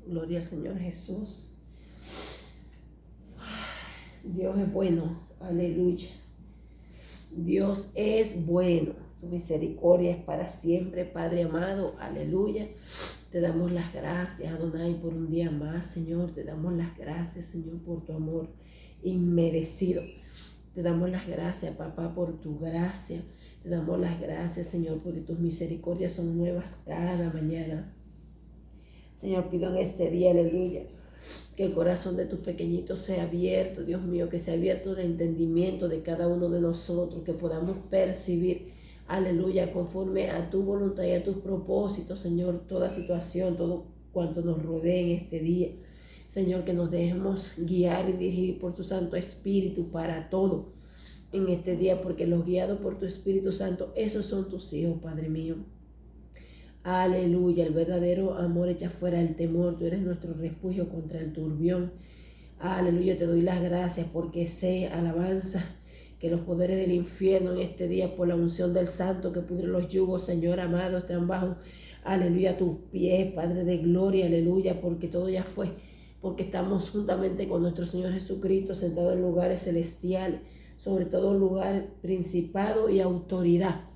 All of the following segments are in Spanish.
Gloria al Señor Jesús. Dios es bueno, aleluya. Dios es bueno, su misericordia es para siempre, Padre amado, aleluya. Te damos las gracias, Adonai, por un día más, Señor. Te damos las gracias, Señor, por tu amor inmerecido. Te damos las gracias, papá, por tu gracia. Te damos las gracias, Señor, porque tus misericordias son nuevas cada mañana. Señor, pido en este día, aleluya, que el corazón de tus pequeñitos sea abierto, Dios mío, que sea abierto el entendimiento de cada uno de nosotros, que podamos percibir, aleluya, conforme a tu voluntad y a tus propósitos, Señor, toda situación, todo cuanto nos rodee en este día. Señor, que nos dejemos guiar y dirigir por tu Santo Espíritu para todo en este día, porque los guiados por tu Espíritu Santo, esos son tus hijos, Padre mío. Aleluya, el verdadero amor echa fuera el temor. Tú eres nuestro refugio contra el turbión. Aleluya, te doy las gracias porque sé, alabanza, que los poderes del infierno en este día, por la unción del Santo que pudre los yugos, Señor amado, están bajo, aleluya, tus pies, Padre de gloria, aleluya, porque todo ya fue, porque estamos juntamente con nuestro Señor Jesucristo sentado en lugares celestiales, sobre todo lugar, principado y autoridad.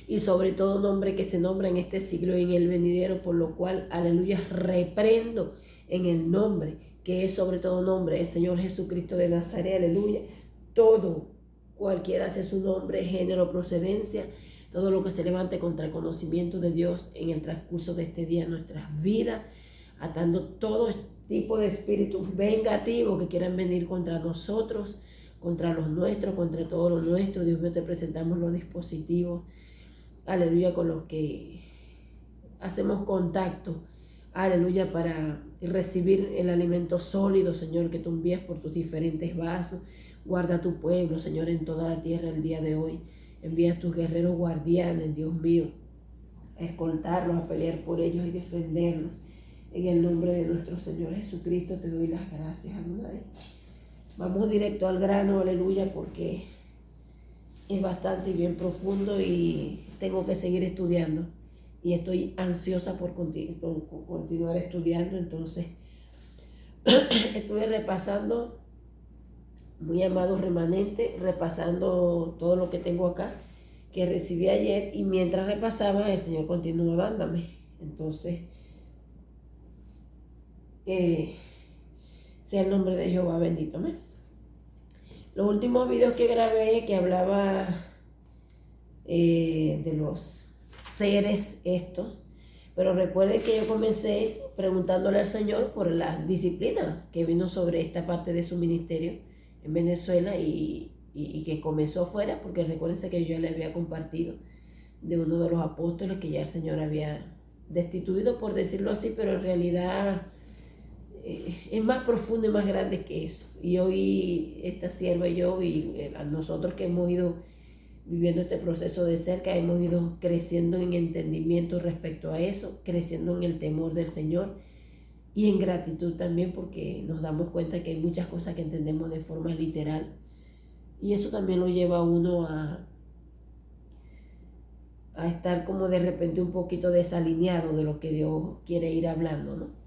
Y sobre todo nombre que se nombra en este siglo y en el venidero, por lo cual, aleluya, reprendo en el nombre, que es sobre todo nombre, el Señor Jesucristo de Nazaret, aleluya, todo, cualquiera sea su nombre, género, procedencia, todo lo que se levante contra el conocimiento de Dios en el transcurso de este día en nuestras vidas, atando todo tipo de espíritus vengativos que quieran venir contra nosotros, contra los nuestros, contra todo lo nuestro. Dios mío, te presentamos los dispositivos, aleluya, con los que hacemos contacto, aleluya, para recibir el alimento sólido, Señor, que tú envías por tus diferentes vasos. Guarda a tu pueblo, Señor, en toda la tierra el día de hoy. Envía a tus guerreros guardianes, Dios mío, a escoltarlos, a pelear por ellos y defenderlos. En el nombre de nuestro Señor Jesucristo te doy las gracias, Adonai. Vamos directo al grano, aleluya, porque es bastante y bien profundo y tengo que seguir estudiando. Y estoy ansiosa por continuar estudiando. Entonces, estuve repasando, muy amado remanente, repasando todo lo que tengo acá, que recibí ayer. Y mientras repasaba, el Señor continuó dándome. Entonces, sea el nombre de Jehová bendito. Amén. Los últimos videos que grabé, que hablaba de los seres estos, pero recuerden que yo comencé preguntándole al Señor por la disciplina que vino sobre esta parte de su ministerio en Venezuela y que comenzó fuera, porque recuérdense que yo ya le había compartido de uno de los apóstoles que ya el Señor había destituido, por decirlo así, pero en realidad es más profundo y más grande que eso. Y hoy esta sierva y yo y nosotros que hemos ido viviendo este proceso de cerca, hemos ido creciendo en entendimiento respecto a eso, creciendo en el temor del Señor y en gratitud también, porque nos damos cuenta que hay muchas cosas que entendemos de forma literal y eso también lo lleva a uno a estar como de repente un poquito desalineado de lo que Dios quiere ir hablando, ¿no?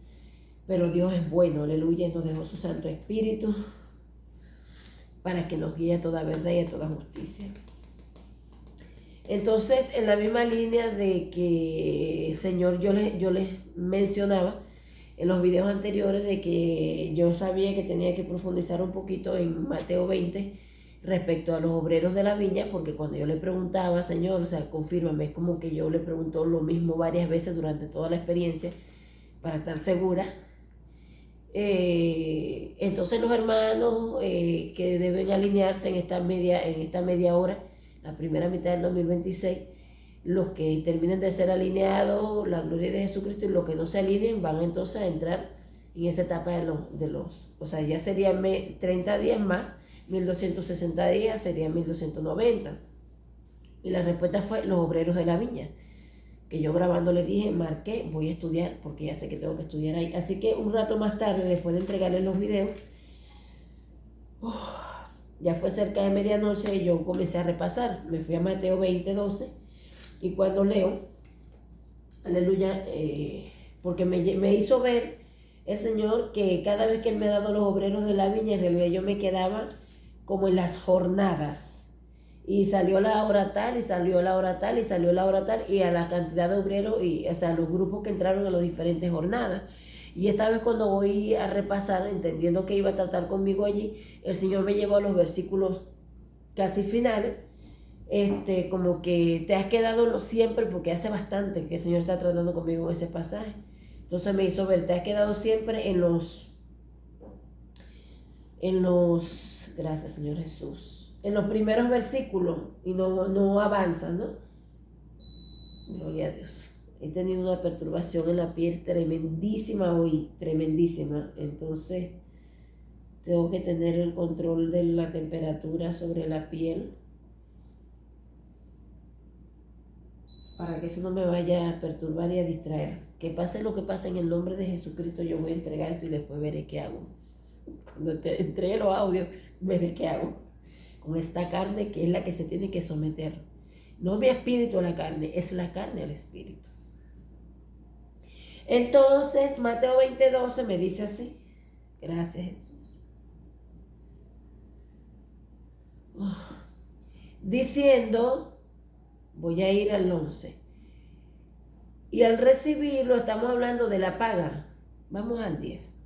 Pero Dios es bueno, aleluya, nos dejó su Santo Espíritu para que nos guíe a toda verdad y a toda justicia. Entonces, en la misma línea de que el Señor, yo les mencionaba en los videos anteriores de que yo sabía que tenía que profundizar un poquito en Mateo 20 respecto a los obreros de la viña, porque cuando yo le preguntaba, Señor, o sea, confírmame, es como que yo le pregunto lo mismo varias veces durante toda la experiencia para estar segura. Entonces los hermanos que deben alinearse en esta media hora, la primera mitad del 2026, los que terminen de ser alineados, la gloria de Jesucristo, y los que no se alineen van entonces a entrar en esa etapa de los o sea, ya serían 30 días más, 1260 días, serían 1290. Y la respuesta fue los obreros de la viña, que yo grabando le dije, marqué, voy a estudiar, porque ya sé que tengo que estudiar ahí. Así que un rato más tarde, después de entregarles los videos, ya fue cerca de medianoche y yo comencé a repasar. Me fui a Mateo 20:12 y cuando leo, aleluya, porque me hizo ver el Señor que cada vez que Él me ha dado los obreros de la viña, en realidad yo me quedaba como en las jornadas. Y salió la hora tal, y salió la hora tal, y salió la hora tal, y a la cantidad de obreros, y, o sea, los grupos que entraron a las diferentes jornadas. Y esta vez cuando voy a repasar, entendiendo que iba a tratar conmigo allí, el Señor me llevó a los versículos casi finales, como que te has quedado siempre, porque hace bastante que el Señor está tratando conmigo en ese pasaje. Entonces me hizo ver, te has quedado siempre en los, gracias Señor Jesús, en los primeros versículos y no avanzas, ¿no? Gloria a Dios. He tenido una perturbación en la piel tremendísima hoy, tremendísima. Entonces tengo que tener el control de la temperatura sobre la piel para que eso no me vaya a perturbar y a distraer. Que pase lo que pase, en el nombre de Jesucristo yo voy a entregar esto y después veré qué hago. Cuando te entregue los audios, veré qué hago con esta carne que es la que se tiene que someter. No mi espíritu a la carne, es la carne al espíritu. Entonces, Mateo 20:12 me dice así. Gracias, Jesús. Diciendo, voy a ir al 11. Y al recibirlo, estamos hablando de la paga. Vamos al 10.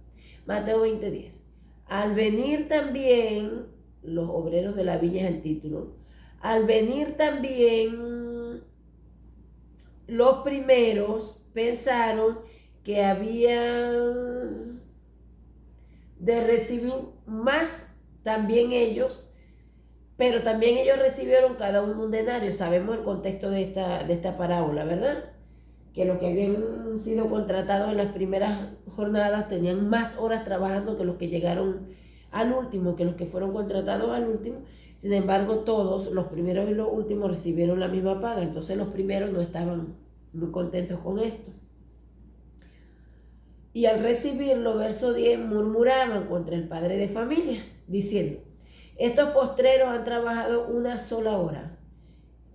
Mateo 20:10. Al venir también, los obreros de la viña es el título. Al venir también, los primeros pensaron que habían de recibir más también ellos, pero también ellos recibieron cada uno un denario. Sabemos el contexto de esta parábola, ¿verdad? Que los que habían sido contratados en las primeras jornadas tenían más horas trabajando que los que llegaron al último, que los que fueron contratados al último. Sin embargo, todos, los primeros y los últimos, recibieron la misma paga. Entonces los primeros no estaban muy contentos con esto. Y al recibirlo, verso 10, murmuraban contra el padre de familia, diciendo, estos postreros han trabajado una sola hora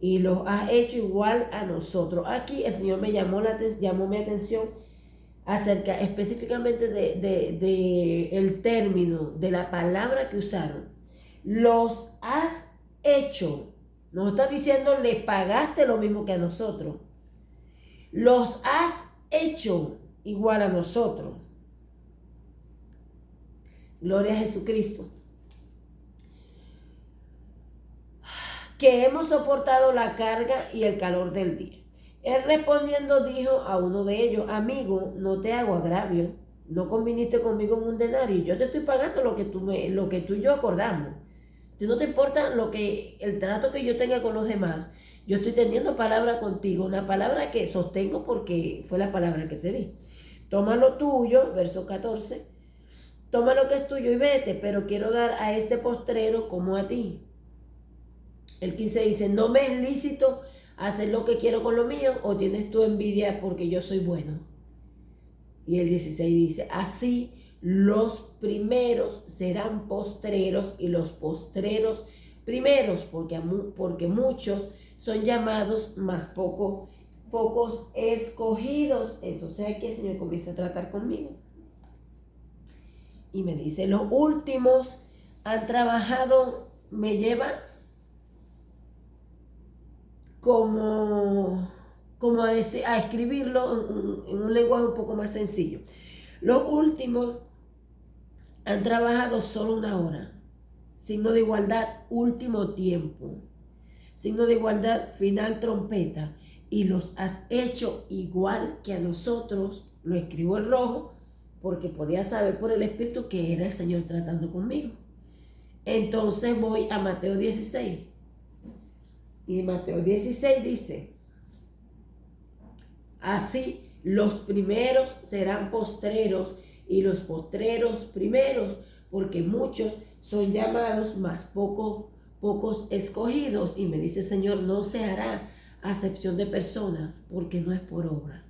y los ha hecho igual a nosotros. Aquí el Señor me llamó mi atención acerca específicamente de el término, de la palabra que usaron. Los has hecho. No está diciendo le pagaste lo mismo que a nosotros. Los has hecho igual a nosotros. Gloria a Jesucristo. Que hemos soportado la carga y el calor del día. Él respondiendo dijo a uno de ellos, amigo, no te hago agravio, no conviniste conmigo en un denario, yo te estoy pagando lo que tú y yo acordamos. No te importa el trato que yo tenga con los demás. Yo estoy teniendo palabra contigo, una palabra que sostengo porque fue la palabra que te di. Toma lo tuyo, verso 14, toma lo que es tuyo y vete, pero quiero dar a este postrero como a ti. El 15 dice, no me es lícito hacer lo que quiero con lo mío, o tienes tu envidia porque yo soy bueno. Y el 16 dice, así los primeros serán postreros y los postreros primeros, porque muchos son llamados, más pocos escogidos. Entonces aquí el Señor comienza a tratar conmigo. Y me dice, los últimos han trabajado, me lleva como a escribirlo en un lenguaje un poco más sencillo. Los últimos han trabajado solo una hora. Signo de igualdad, último tiempo. Signo de igualdad, final trompeta. Y los has hecho igual que a nosotros. Lo escribo en rojo porque podía saber por el Espíritu que era el Señor tratando conmigo. Entonces voy a Mateo 16. Y Mateo 16 dice, así los primeros serán postreros y los postreros primeros, porque muchos son llamados, más pocos escogidos. Y me dice, Señor, no se hará acepción de personas, porque no es por obra,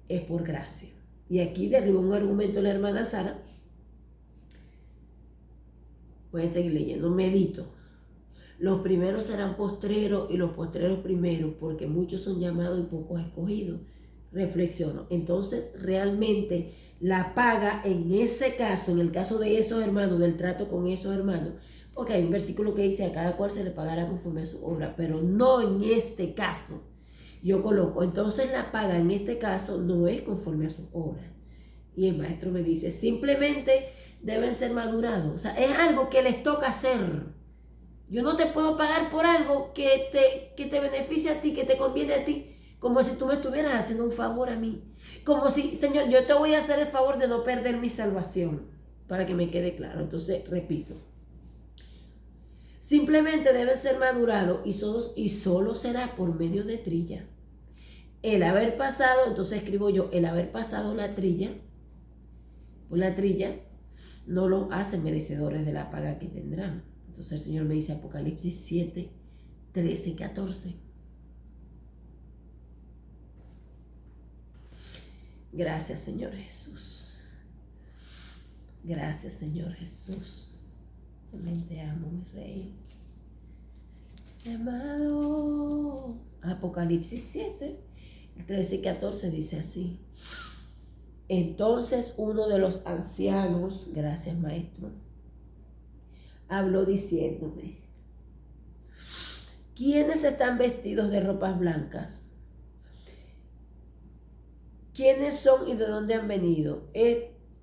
es por gracia. Y aquí derribó un argumento la hermana Sara. Pueden seguir leyendo, medito. Los primeros serán postreros y los postreros primeros, porque muchos son llamados y pocos escogidos. reflexiono. Entonces, realmente la paga en ese caso, en el caso de esos hermanos, del trato con esos hermanos, porque hay un versículo que dice a cada cual se le pagará conforme a su obra, pero no en este caso. Yo coloco, entonces la paga en este caso no es conforme a su obra. Y el maestro me dice, simplemente deben ser madurados. O sea, es algo que les toca hacer. Yo no te puedo pagar por algo que te beneficie a ti, que te conviene a ti, como si tú me estuvieras haciendo un favor a mí. Como si, Señor, yo te voy a hacer el favor de no perder mi salvación, para que me quede claro. Entonces, repito, simplemente deben ser madurados y solo será por medio de trilla. El haber pasado, entonces escribo yo, el haber pasado la trilla, por la trilla, no los hacen merecedores de la paga que tendrán. Entonces el Señor me dice Apocalipsis 7, 13 y 14. Gracias, Señor Jesús. Gracias, Señor Jesús. Amén, te amo, mi Rey. Amado. Apocalipsis 7, 13 y 14 dice así. Entonces uno de los ancianos, gracias Maestro, habló diciéndome, ¿quiénes están vestidos de ropas blancas? ¿Quiénes son y de dónde han venido?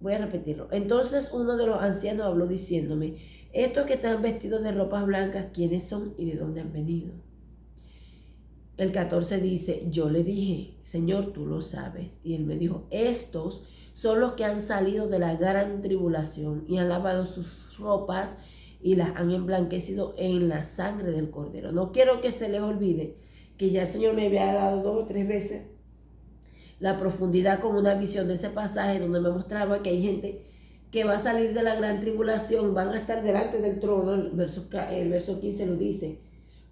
Voy a repetirlo. Entonces uno de los ancianos habló diciéndome, estos que están vestidos de ropas blancas, ¿quiénes son y de dónde han venido? El 14 dice, yo le dije, Señor, tú lo sabes. Y él me dijo, estos son los que han salido de la gran tribulación y han lavado sus ropas y las han emblanquecido en la sangre del Cordero. No quiero que se les olvide que ya el Señor me había dado 2 o 3 veces la profundidad con una visión de ese pasaje donde me mostraba que hay gente que va a salir de la gran tribulación, van a estar delante del trono, el verso 15 lo dice.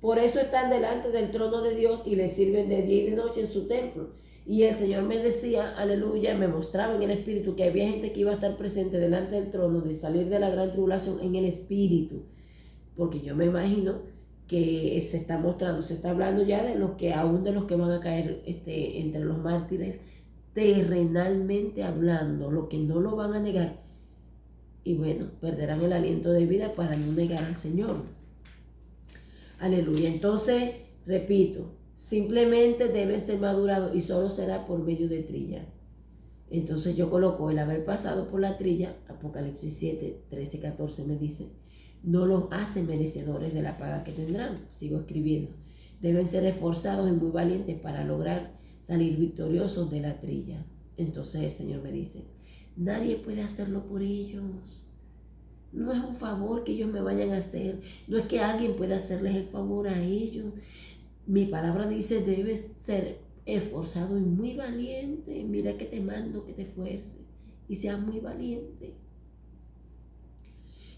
Por eso están delante del trono de Dios y le sirven de día y de noche en su templo. Y el Señor me decía, aleluya, me mostraba en el Espíritu que había gente que iba a estar presente delante del trono, de salir de la gran tribulación en el Espíritu. Porque yo me imagino que se está mostrando, se está hablando ya de los que, aún de los que van a caer entre los mártires, terrenalmente hablando, lo que no lo van a negar. Y bueno, perderán el aliento de vida para no negar al Señor. Aleluya. Entonces, repito, simplemente deben ser madurados y solo será por medio de trilla. Entonces yo coloco el haber pasado por la trilla, Apocalipsis 7, 13, 14 me dice, no los hace merecedores de la paga que tendrán. Sigo escribiendo. Deben ser esforzados y muy valientes para lograr salir victoriosos de la trilla. Entonces el Señor me dice, nadie puede hacerlo por ellos. No es un favor que ellos me vayan a hacer. No es que alguien pueda hacerles el favor a ellos. Mi palabra dice, debes ser esforzado y muy valiente. Mira que te mando que te esfuerces y seas muy valiente.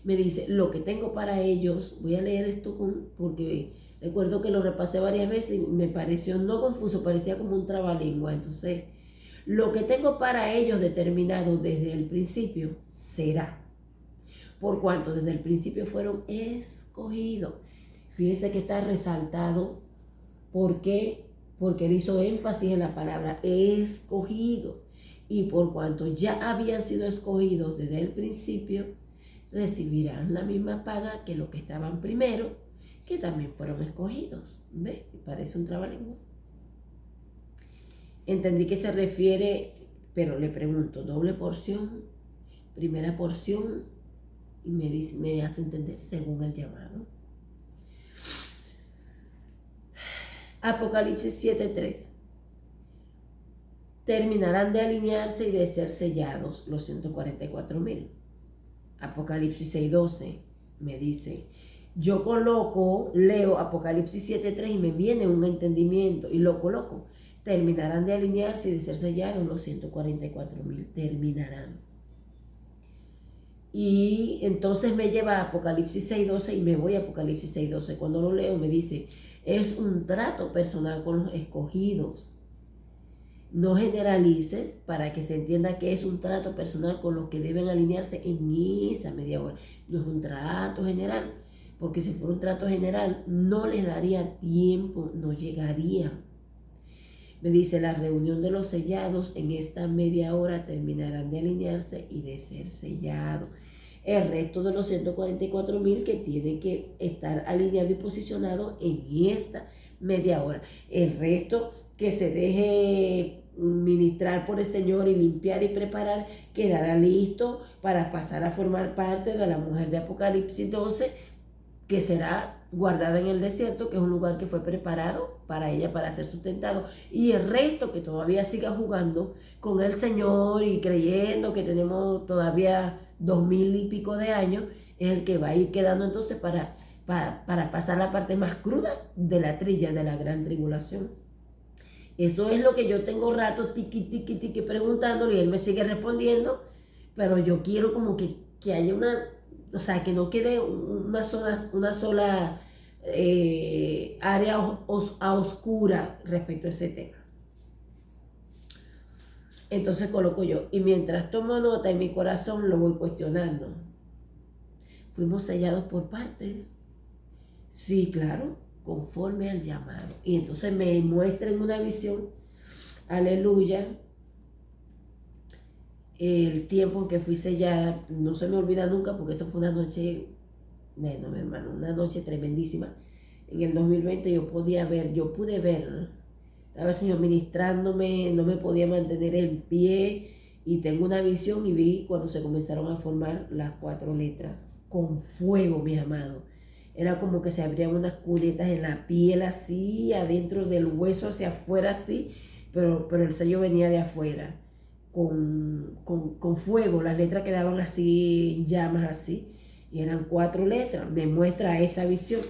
Me dice, lo que tengo para ellos, voy a leer esto porque recuerdo que lo repasé varias veces y me pareció no confuso, parecía como un trabalengua. Entonces, lo que tengo para ellos determinado desde el principio será. Por cuanto desde el principio fueron escogidos. Fíjense que está resaltado. ¿Por qué? Porque él hizo énfasis en la palabra escogido. Y por cuanto ya habían sido escogidos desde el principio, recibirán la misma paga que los que estaban primero, que también fueron escogidos. ¿Ve? Parece un trabalenguas. Entendí que se refiere, pero le pregunto, doble porción, primera porción, y me hace entender según el llamado. Apocalipsis 7:3. Terminarán de alinearse y de ser sellados los 144,000. Apocalipsis 6:12 me dice, yo leo Apocalipsis 7:3 y me viene un entendimiento y lo coloco. Terminarán de alinearse y de ser sellados los 144,000. Terminarán. Y entonces me lleva a Apocalipsis 6:12 y me voy a Apocalipsis 6:12. Cuando lo leo me dice, es un trato personal con los escogidos. No generalices para que se entienda que es un trato personal con los que deben alinearse en esa media hora. No es un trato general, porque si fuera un trato general no les daría tiempo, no llegarían. Me dice, la reunión de los sellados en esta media hora terminarán de alinearse y de ser sellados. El resto de los 144,000 que tienen que estar alineados y posicionados en esta media hora. El resto que se deje ministrar por el Señor y limpiar y preparar, quedará listo para pasar a formar parte de la mujer de Apocalipsis 12, que será guardada en el desierto, que es un lugar que fue preparado para ella para ser sustentado. Y el resto que todavía siga jugando con el Señor y creyendo que tenemos todavía 2000 y pico de años, es el que va a ir quedando entonces para pasar la parte más cruda de la trilla de la gran tribulación. Eso es lo que yo tengo rato tiqui preguntándole y él me sigue respondiendo, pero yo quiero como que haya una, o sea, que no quede una sola área oscura respecto a ese tema. Entonces coloco yo, y mientras tomo nota en mi corazón lo voy cuestionando. ¿Fuimos sellados por partes? Sí, claro, conforme al llamado. Y entonces me muestra en una visión, aleluya, el tiempo en que fui sellada. No se me olvida nunca porque eso fue una noche, bueno, mi hermano, una noche tremendísima. En el 2020 yo pude ver, estaba el Señor ministrándome, no me podía mantener en pie y tengo una visión y vi cuando se comenzaron a formar las 4 letras, con fuego, mis amados. Era como que se abrían unas cunetas en la piel así, adentro del hueso hacia afuera así, pero el sello venía de afuera, con fuego, las letras quedaban así, en llamas así, y eran 4 letras, me muestra esa visión.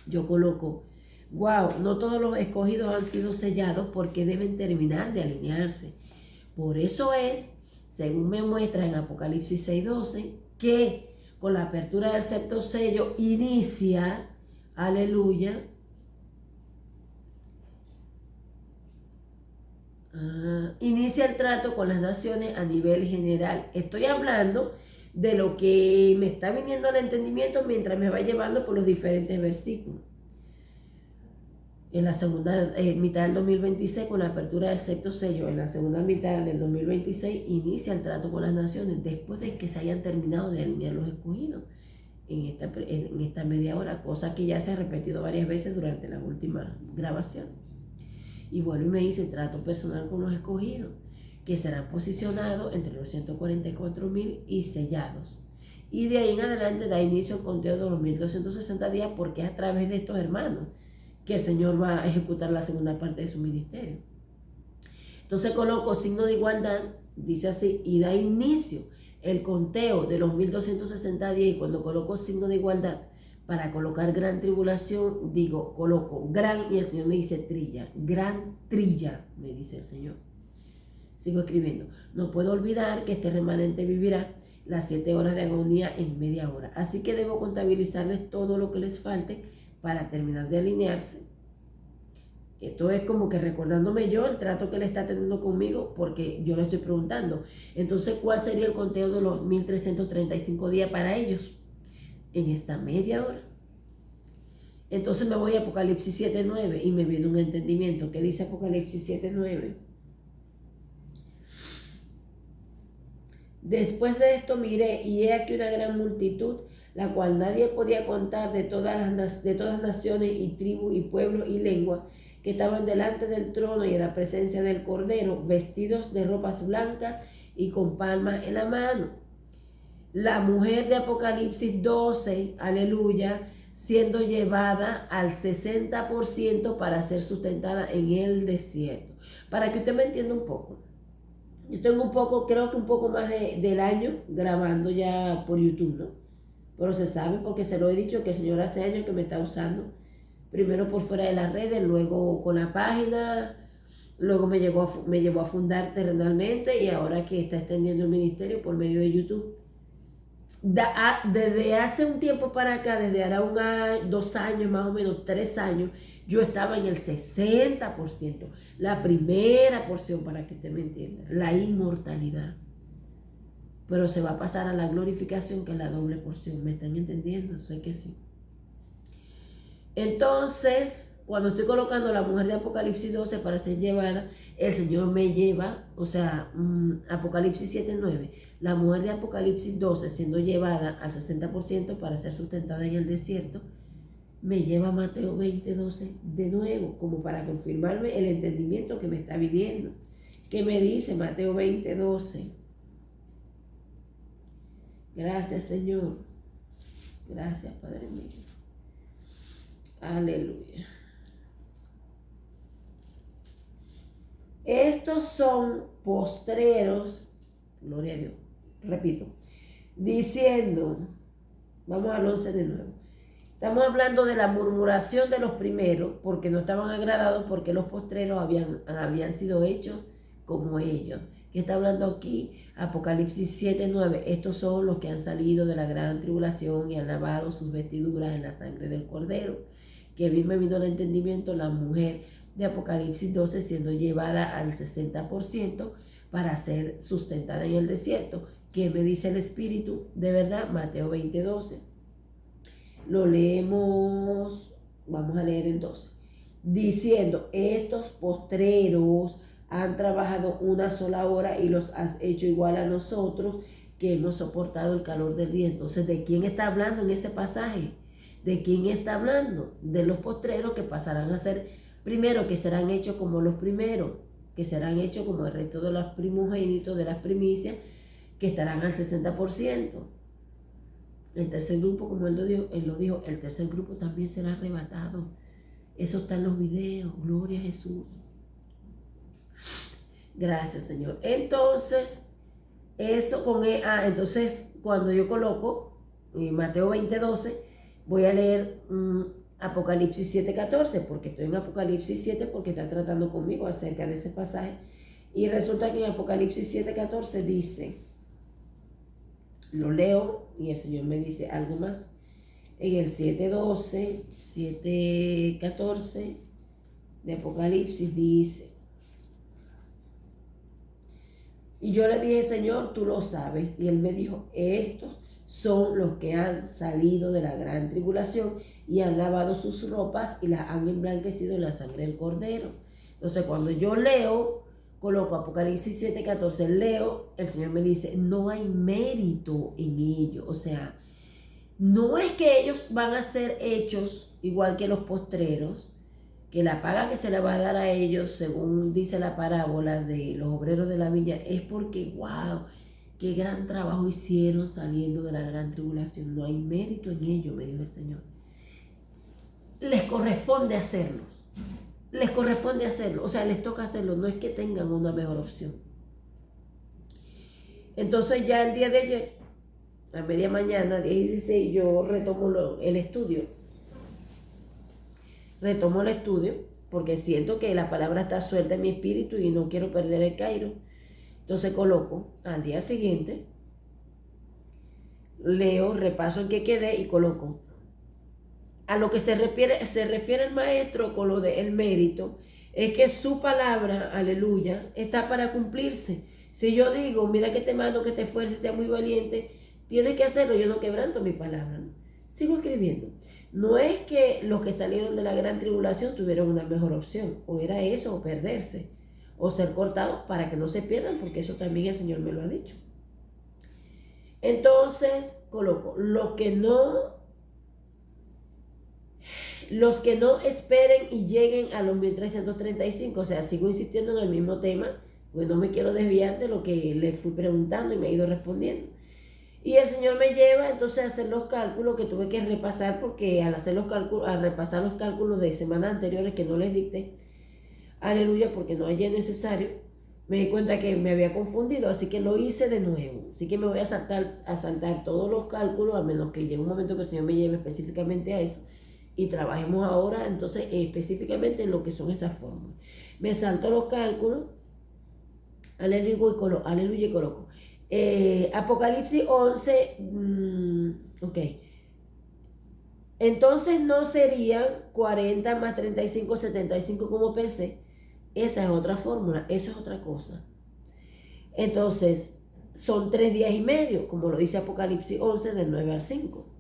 Yo coloco, wow, no todos los escogidos han sido sellados porque deben terminar de alinearse. Por eso es, según me muestra en Apocalipsis 6:12, que con la apertura del 7º sello inicia, aleluya, inicia el trato con las naciones a nivel general. Estoy hablando de lo que me está viniendo al entendimiento mientras me va llevando por los diferentes versículos. En la segunda mitad del 2026, con la apertura del 7º sello, en la segunda mitad del 2026, inicia el trato con las naciones después de que se hayan terminado de alinear los escogidos en esta media hora, cosa que ya se ha repetido varias veces durante las últimas grabaciones. Y vuelve y me dice, trato personal con los escogidos, que serán posicionados entre los 144,000 y sellados. Y de ahí en adelante da inicio al conteo de los 1260 días, porque es a través de estos hermanos que el Señor va a ejecutar la segunda parte de su ministerio. Entonces coloco signo de igualdad, dice así, y da inicio el conteo de los 1260 días. Y cuando coloco signo de igualdad para colocar gran tribulación, coloco gran, y el Señor me dice trilla, gran trilla, me dice el Señor. Sigo escribiendo, no puedo olvidar que este remanente vivirá las 7 horas de agonía en media hora, así que debo contabilizarles todo lo que les falte para terminar de alinearse. Esto es como que recordándome yo el trato que él está teniendo conmigo, porque yo le estoy preguntando. Entonces, ¿cuál sería el conteo de los 1335 días para ellos? En esta media hora. Entonces me voy a Apocalipsis 7:9 y me viene un entendimiento. ¿Qué dice Apocalipsis 7:9? Después de esto miré y he aquí una gran multitud, la cual nadie podía contar, de todas naciones y tribus y pueblos y lenguas, que estaban delante del trono y en la presencia del Cordero, vestidos de ropas blancas y con palmas en la mano. La mujer de Apocalipsis 12, aleluya, siendo llevada al 60% para ser sustentada en el desierto. Para que usted me entienda un poco. Yo tengo creo que un poco más del año grabando ya por YouTube, ¿no? Pero se sabe porque se lo he dicho que el Señor hace años que me está usando. Primero por fuera de las redes, luego con la página, luego me llevó a fundar terrenalmente y ahora que está extendiendo el ministerio por medio de YouTube. Desde hace un tiempo para acá, desde ahora 2 años, más o menos 3 años, yo estaba en el 60%, la primera porción, para que usted me entienda, la inmortalidad. Pero se va a pasar a la glorificación, que es la doble porción. ¿Me están entendiendo? Sé que sí. Entonces, cuando estoy colocando la mujer de Apocalipsis 12 para ser llevada, el Señor me lleva, o sea, Apocalipsis 7:9, la mujer de Apocalipsis 12 siendo llevada al 60% para ser sustentada en el desierto, me lleva a Mateo 20:12 de nuevo, como para confirmarme el entendimiento que me está viniendo. ¿Qué me dice Mateo 20:12? Gracias, Señor. Gracias, Padre mío. Aleluya. Estos son postreros, gloria a Dios, repito, diciendo, vamos al 11 de nuevo. Estamos hablando de la murmuración de los primeros, porque no estaban agradados, porque los postreros habían sido hechos como ellos. ¿Qué está hablando aquí? Apocalipsis 7:9. Estos son los que han salido de la gran tribulación y han lavado sus vestiduras en la sangre del Cordero. Que bien me vino el entendimiento, la mujer de Apocalipsis 12 siendo llevada al 60% para ser sustentada en el desierto. ¿Qué me dice el Espíritu? De verdad, Mateo 20:12. Lo leemos, vamos a leer el 12. Diciendo, estos postreros han trabajado una sola hora y los has hecho igual a nosotros que hemos soportado el calor del día. Entonces, ¿de quién está hablando en ese pasaje? ¿De quién está hablando? De los postreros que pasarán a ser primero, que serán hechos como los primeros, que serán hechos como el resto de los primogénitos, de las primicias, que estarán al 60%. El tercer grupo, como él lo dijo, el tercer grupo también será arrebatado. Eso está en los videos. Gloria a Jesús. Gracias, Señor. Entonces, entonces cuando yo coloco Mateo 20:12, voy a leer Apocalipsis 7:14, porque estoy en Apocalipsis 7 porque está tratando conmigo acerca de ese pasaje. Y resulta que en Apocalipsis 7:14 dice, lo leo y el Señor me dice algo más. En el 7:12, 7:14 de Apocalipsis dice, y yo le dije, Señor, tú lo sabes. Y él me dijo, estos son los que han salido de la gran tribulación y han lavado sus ropas y las han emblanquecido en la sangre del Cordero. Entonces, cuando yo leo, coloco Apocalipsis 7:14, leo, el Señor me dice, no hay mérito en ello. O sea, no es que ellos van a ser hechos igual que los postreros, que la paga que se le va a dar a ellos, según dice la parábola de los obreros de la viña, es porque, wow, qué gran trabajo hicieron saliendo de la gran tribulación. No hay mérito en ello, me dijo el Señor. Les corresponde hacerlo. Les corresponde hacerlo. O sea, les toca hacerlo. No es que tengan una mejor opción. Entonces ya el día de ayer, a media mañana, 10:16, yo retomo el estudio. Retomo el estudio porque siento que la palabra está suelta en mi espíritu y no quiero perder el Cairo. Entonces coloco al día siguiente, leo, repaso en qué quedé y coloco. A lo que se refiere el maestro con lo del mérito, es que su palabra, aleluya, está para cumplirse. Si yo digo, mira que te mando que te esfuerces, sea muy valiente, tienes que hacerlo, yo no quebranto mi palabra, ¿no? Sigo escribiendo. No es que los que salieron de la gran tribulación tuvieron una mejor opción, o era eso, o perderse, o ser cortados para que no se pierdan, porque eso también el Señor me lo ha dicho. Entonces, coloco, los que no esperen y lleguen a los 1335, o sea, sigo insistiendo en el mismo tema, porque no me quiero desviar de lo que le fui preguntando y me he ido respondiendo. Y el Señor me lleva entonces a hacer los cálculos que tuve que repasar, porque al repasar los cálculos de semanas anteriores que no les dicté, aleluya, porque no hallé necesario, me di cuenta que me había confundido, así que lo hice de nuevo. Así que me voy a saltar todos los cálculos, a menos que llegue un momento que el Señor me lleve específicamente a eso, y trabajemos ahora entonces específicamente en lo que son esas fórmulas. Me salto los cálculos, aleluya, y coloco. Apocalipsis 11, ok. Entonces no serían 40 más 35, 75 como pensé. Esa es otra fórmula, eso es otra cosa. Entonces, son 3 días y medio, como lo dice Apocalipsis 11, del 9 al 5.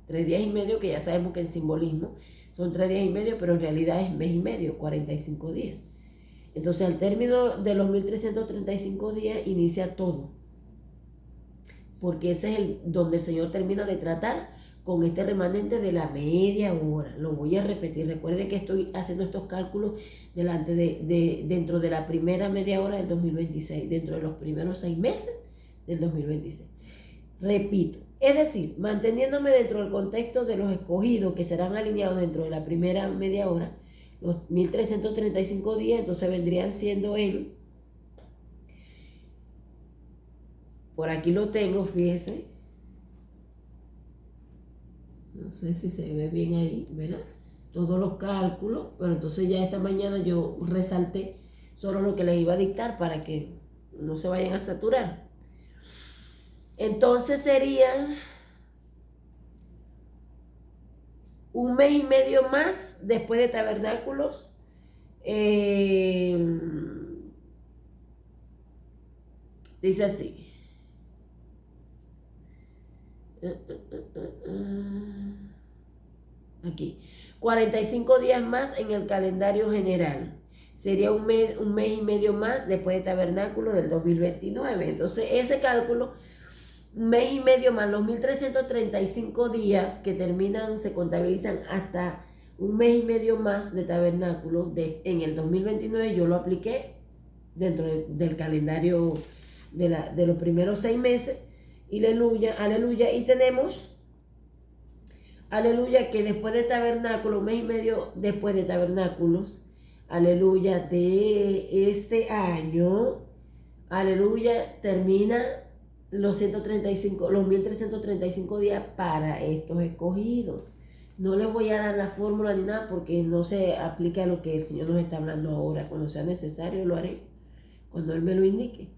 3 días y medio, que ya sabemos que en simbolismo son 3 días y medio, pero en realidad es mes y medio, 45 días. Entonces al término de los 1335 días inicia todo, porque ese es donde el Señor termina de tratar con este remanente de la media hora. Lo voy a repetir, recuerden que estoy haciendo estos cálculos dentro de la primera media hora del 2026, dentro de los primeros 6 meses del 2026. Repito, es decir, manteniéndome dentro del contexto de los escogidos que serán alineados dentro de la primera media hora, los 1335 días, entonces vendrían siendo por aquí lo tengo, fíjese, no sé si se ve bien ahí, ¿verdad? Todos los cálculos, pero entonces ya esta mañana yo resalté solo lo que les iba a dictar para que no se vayan a saturar. Entonces sería un mes y medio más después de tabernáculos. Dice así. Aquí. 45 días más en el calendario general. Sería un mes y medio más después de tabernáculo del 2029. Entonces ese cálculo, un mes y medio más los 1335 días que terminan, se contabilizan hasta un mes y medio más de tabernáculo en el 2029. Yo lo apliqué dentro del calendario de los primeros 6 meses. Y aleluya, aleluya. Y tenemos, aleluya, que después de tabernáculo, un mes y medio después de tabernáculos, aleluya, de este año, aleluya, termina los 1335 días para estos escogidos. No les voy a dar la fórmula ni nada porque no se aplica a lo que el Señor nos está hablando ahora. Cuando sea necesario lo haré, cuando Él me lo indique.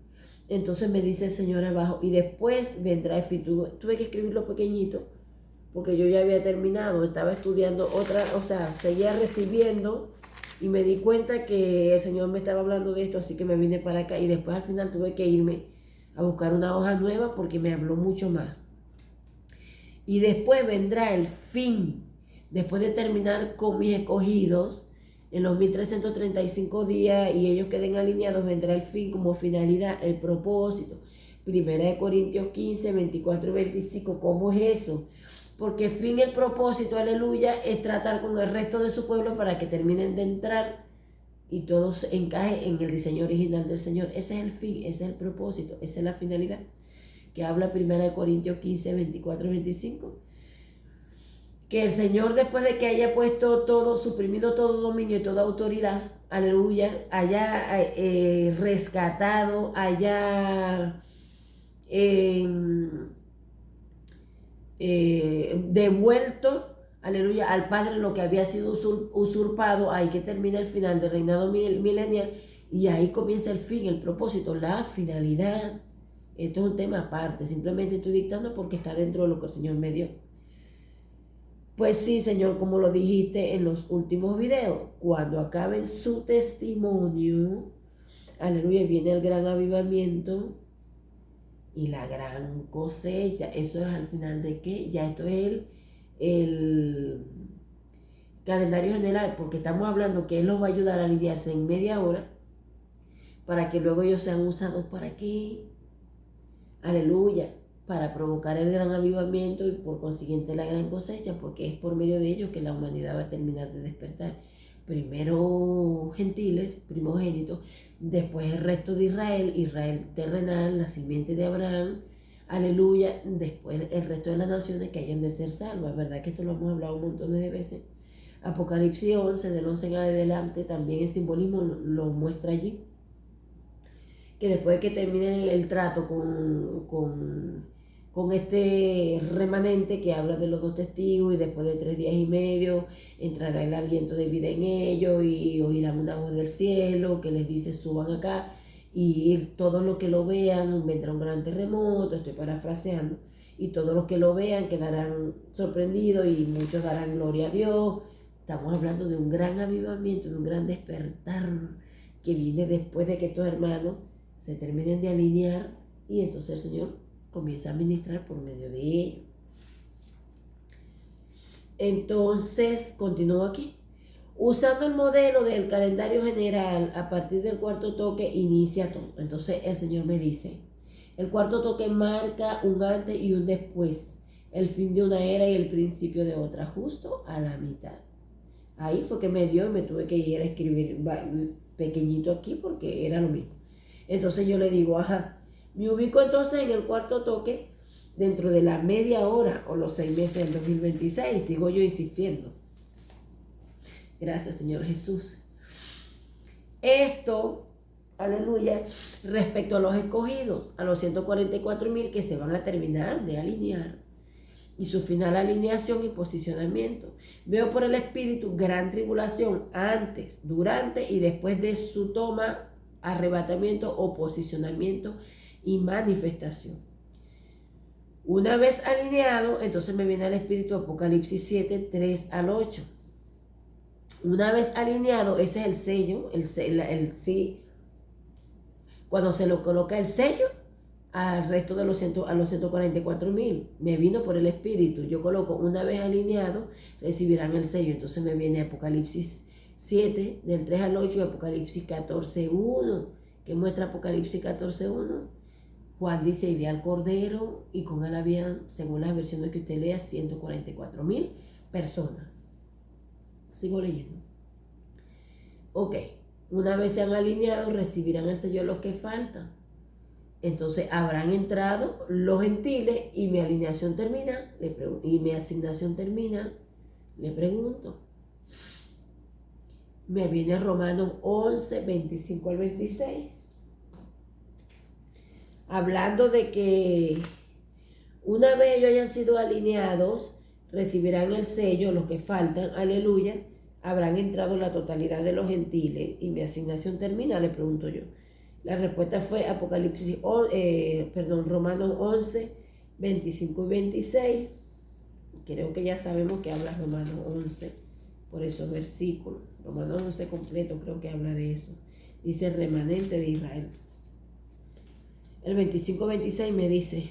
Entonces me dice el Señor abajo, y después vendrá el fin. Tuve que escribirlo pequeñito porque yo ya había terminado, estaba estudiando otra, o sea, seguía recibiendo y me di cuenta que el Señor me estaba hablando de esto, así que me vine para acá y después al final tuve que irme a buscar una hoja nueva porque me habló mucho más. Y después vendrá el fin, después de terminar con mis escogidos en los 1335 días y ellos queden alineados, vendrá el fin como finalidad, el propósito. Primera de Corintios 15, 24 y 25, ¿cómo es eso? Porque el fin, el propósito, aleluya, es tratar con el resto de su pueblo para que terminen de entrar y todo encaje en el diseño original del Señor. Ese es el fin, ese es el propósito, esa es la finalidad que habla 1 Corintios 15, 24 y 25. Que el Señor, después de que haya puesto todo, suprimido todo dominio y toda autoridad, aleluya, haya rescatado, haya devuelto, aleluya, al Padre lo que había sido usurpado. Ahí que termina el final del reinado milenial y ahí comienza el fin, el propósito, la finalidad. Esto es un tema aparte, simplemente estoy dictando porque está dentro de lo que el Señor me dio. Pues sí, Señor, como lo dijiste en los últimos videos, cuando acaben su testimonio, aleluya, viene el gran avivamiento y la gran cosecha. Eso es al final de qué, ya esto es el calendario general, porque estamos hablando que Él los va a ayudar a alinearse en media hora para que luego ellos sean usados para qué, aleluya, para provocar el gran avivamiento y por consiguiente la gran cosecha, porque es por medio de ellos que la humanidad va a terminar de despertar. Primero gentiles, primogénitos, después el resto de Israel, Israel terrenal, la simiente de Abraham, aleluya, después el resto de las naciones que hayan de ser salvas. ¿Verdad que esto lo hemos hablado un montón de veces? Apocalipsis 11, del 11 en adelante, también el simbolismo lo muestra allí, que después de que termine el trato con este remanente que habla de los 2 testigos y después de 3 días y medio entrará el aliento de vida en ellos y oirán una voz del cielo que les dice suban acá y todos los que lo vean vendrá un gran terremoto, estoy parafraseando, y todos los que lo vean quedarán sorprendidos y muchos darán gloria a Dios. Estamos hablando de un gran avivamiento, de un gran despertar que viene después de que estos hermanos se terminen de alinear y entonces el Señor comienza a ministrar por medio de ellos. Entonces, continúo aquí. Usando el modelo del calendario general, a partir del cuarto toque inicia todo. Entonces el Señor me dice, el cuarto toque marca un antes y un después, el fin de una era y el principio de otra, justo a la mitad. Ahí fue que me dio y me tuve que ir a escribir pequeñito aquí porque era lo mismo. Entonces yo le digo, ajá, me ubico entonces en el cuarto toque dentro de la media hora o los 6 meses del 2026. Sigo yo insistiendo. Gracias, Señor Jesús. Esto, aleluya, respecto a los escogidos, a los 144,000 que se van a terminar de alinear y su final alineación y posicionamiento. Veo por el Espíritu gran tribulación antes, durante y después de su toma, arrebatamiento o posicionamiento y manifestación. Una vez alineado, entonces me viene al Espíritu Apocalipsis 7, 3 al 8. Una vez alineado, ese es el sello, sí. Cuando se lo coloca el sello al resto de a los 144,000, me vino por el Espíritu. Yo coloco una vez alineado, recibirán el sello. Entonces me viene Apocalipsis 7, del 3 al 8, y Apocalipsis 14, 1. ¿Qué muestra Apocalipsis 14, 1? Juan dice, y vi al Cordero, y con él habían, según las versiones que usted lea, 144,000 personas. Sigo leyendo. Ok, una vez se han alineado, recibirán el sello los que faltan. Entonces habrán entrado los gentiles y mi alineación termina, y mi asignación termina. Le pregunto. Me viene Romanos 11, 25 al 26. Hablando de que una vez ellos hayan sido alineados, recibirán el sello, los que faltan, aleluya, habrán entrado la totalidad de los gentiles y mi asignación termina, le pregunto yo. La respuesta fue Romanos 11, 25 y 26. Creo que ya sabemos que habla Romanos 11 por esos versículos. Romanos 11 completo creo que habla de eso. Dice el remanente de Israel. El 25-26 me dice,